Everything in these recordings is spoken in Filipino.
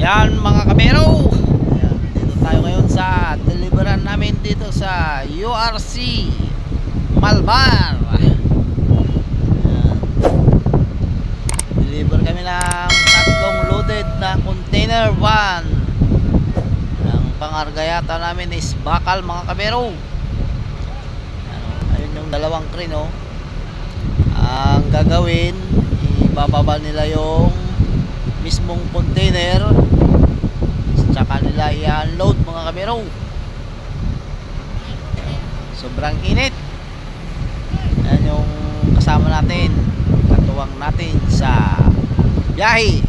Yan mga kabero. Ayan, dito tayo ngayon sa deliveran namin dito sa URC Malbar. Ayan. Deliver kami ng tatlong loaded na container van. Ang pangarga yata namin is bakal mga kabero. Ayun yung dalawang crane oh. Ang gagawin, ibababa nila yung mismong container, tsaka nila i-unload mga kabero. Sobrang init. Yan yung kasama natin, katuwang natin sa biyahe.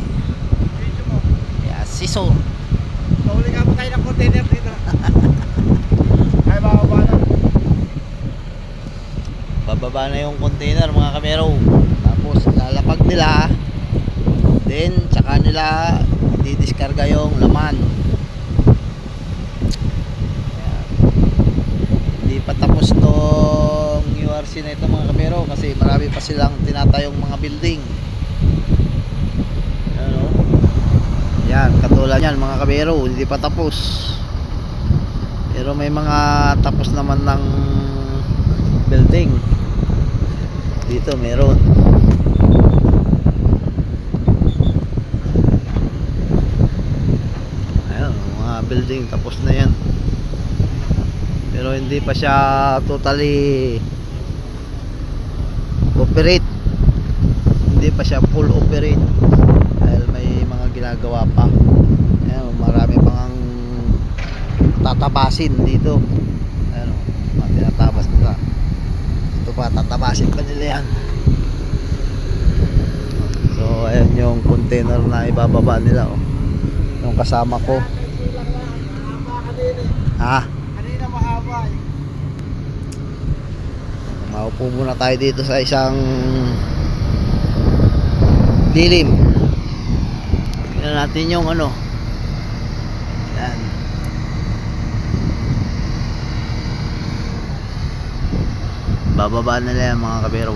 Kaya Sisor. Mahuli ka pa tayo ng container dito. Ay bababa na. Bababa na yung container mga kabero. Tapos lalapag nila, then tsaka nila didiskarga yung laman. Ayan. Hindi pa tapos tong URC na ito mga kabero, kasi marami pa silang tinatayong mga building. Ayan, oh. Yan, katulad yan mga kabero, hindi pa tapos. Pero may mga tapos naman ng building. Dito meron. Building tapos na yan, pero hindi pa siya totally operate, hindi pa siya full operate dahil may mga ginagawa pa. Ayan, marami pang tatabasin dito. Ayan, mga tinatabas nila. Ito pa, tatabasin pa nila yan. So ayan yung container na ibababa nila oh. Yung kasama ko. Ha? Kanina mahaba eh. Maupo muna tayo dito sa isang dilim. Tingnan natin yung ano. Yan. Bababa na lang mga kabero.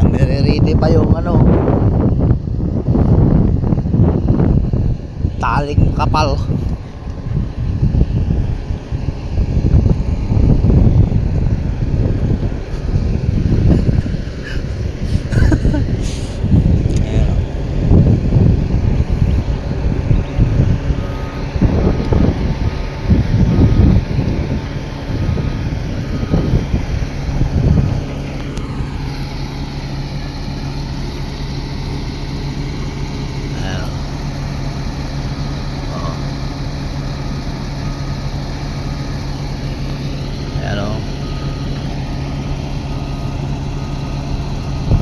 Nire-ready pa yung ano, taling kapal.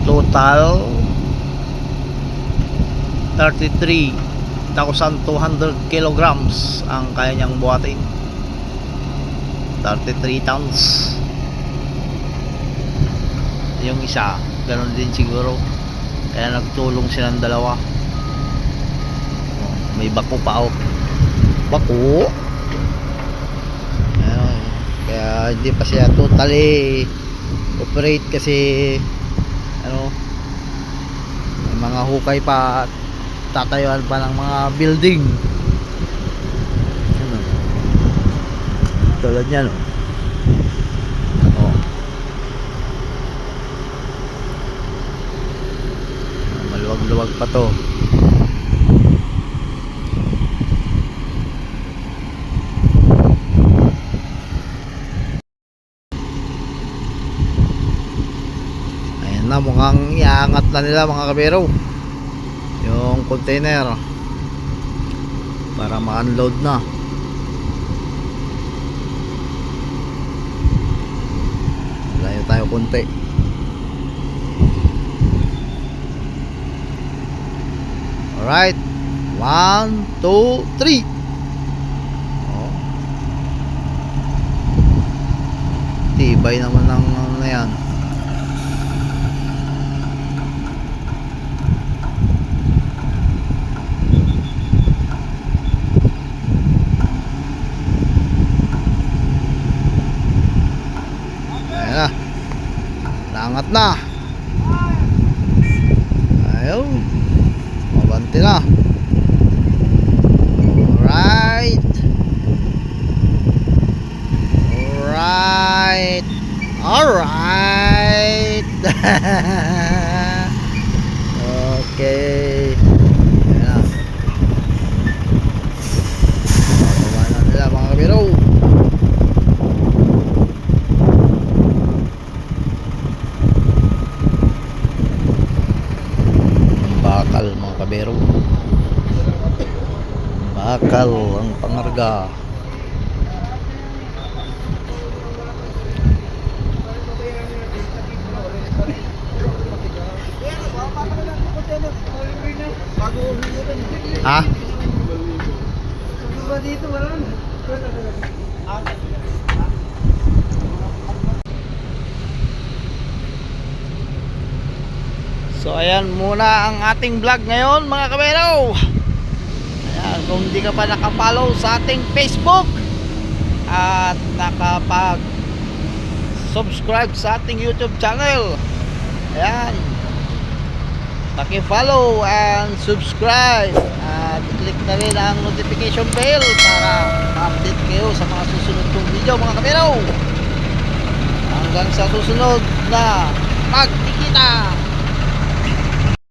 Total 33,200 kilograms ang kaya niyang buhatin. 33 tons yung isa, ganun din siguro, kaya nagtulong silang dalawa. May bako pa oh. Bako. Ayun. Kaya hindi pa siya totally operate kasi ano, may mga hukay pa, tatayuan pa ng mga building. Ano, tulad yan oh. Maluwag-luwag pa to. Na mukhang iangat na nila mga kabero yung container para ma-unload na. Layo tayo konti. Alright, 1, 2, 3. Oh. Tibay naman ng ano na yan. Nangat na. Ayun. Mabanti na. Alright. Alright. Alright. Okay. Ayan na. Bababa na nila mga kabiro. Bakal mga kabiro. Bakal ang pangarga. Ha? Dito wala na. So ayan muna ang ating vlog ngayon mga kabero. Ayan, kung hindi ka pa nakapollow sa ating Facebook at nakapag subscribe sa ating YouTube channel, ayan, paki-follow and subscribe at click na rin ang notification bell para ma-update kayo sa mga susunod kong video mga kabero. Hanggang sa susunod na pagkikita.